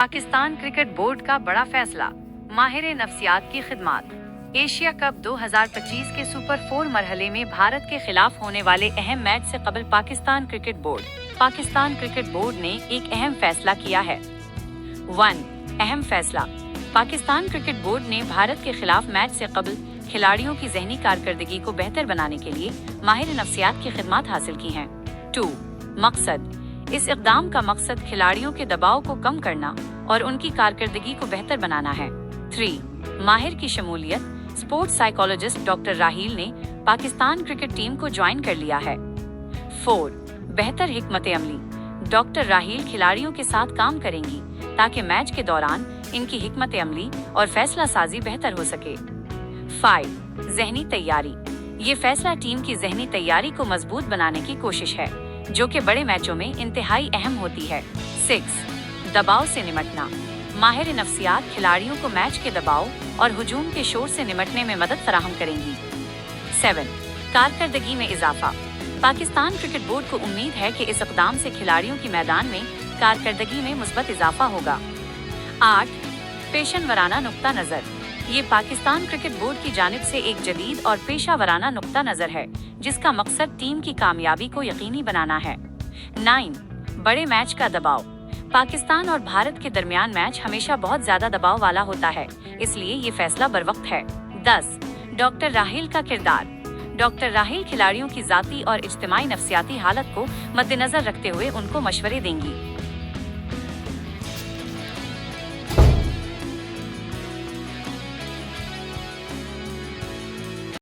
Pakistan cricket board का बड़ा फैसला, माहिर नफ्सियात की खिदमत। एशिया कप 2025 के सुपर 4 मरहले में भारत के खिलाफ होने वाले अहम मैच से कबल पाकिस्तान क्रिकेट बोर्ड ने एक अहम फैसला किया है। 1. अहम फैसला। पाकिस्तान क्रिकेट बोर्ड ने भारत के खिलाफ मैच से कबल खिलाड़ियों की ज़हनी कारकर्दगी को बेहतर बनाने के लिए माहिर नफ्सियात की खिदमत हासिल की हैं। 2. मकसद। इस इक़दाम का मकसद खिलाड़ियों के दबाव को कम करना और उनकी कारकर्दगी को बेहतर बनाना है। 3. माहिर की शमूलियत। स्पोर्ट्स साइकोलॉजिस्ट डॉक्टर राहील ने पाकिस्तान क्रिकेट टीम को ज्वाइन कर लिया है। 4. बेहतर हिकमत अमली। डॉक्टर राहील खिलाड़ियों के साथ काम करेंगी ताकि मैच के दौरान इनकी हिकमत अमली और फैसला साजी बेहतर हो सके। 5. ज़हनी तैयारी। ये फैसला टीम की ज़हनी तैयारी को मजबूत बनाने की कोशिश है, जो कि बड़े मैचों में इंतहाई अहम होती है। 6. दबाव से निमटना। माहिर नफ्सियात खिलाड़ियों को मैच के दबाव और हुजूम के शोर से निमटने में मदद फराहम करेंगी। 7. कारकर्दगी में इजाफा। पाकिस्तान क्रिकेट बोर्ड को उम्मीद है कि इस इक़दाम से खिलाड़ियों की मैदान में कारकर्दगी में मुस्बत इजाफा होगा। 8. पेशन वराना नुक्ता नज़र। ये पाकिस्तान क्रिकेट बोर्ड की जानिब से एक जदीद और पेशा वराना नुक्ता नज़र है, जिसका मकसद टीम की कामयाबी को यकीनी बनाना है। 9. बड़े मैच का दबाव। पाकिस्तान और भारत के दरमियान मैच हमेशा बहुत ज्यादा दबाव वाला होता है, इसलिए ये फैसला बरवक्त है। 10. डॉक्टर राहील का किरदार। डॉक्टर राहील खिलाड़ियों की जाती और इज्तिमाई नफ्सियाती हालत को मद्देनजर रखते हुए उनको मशवरे देंगी।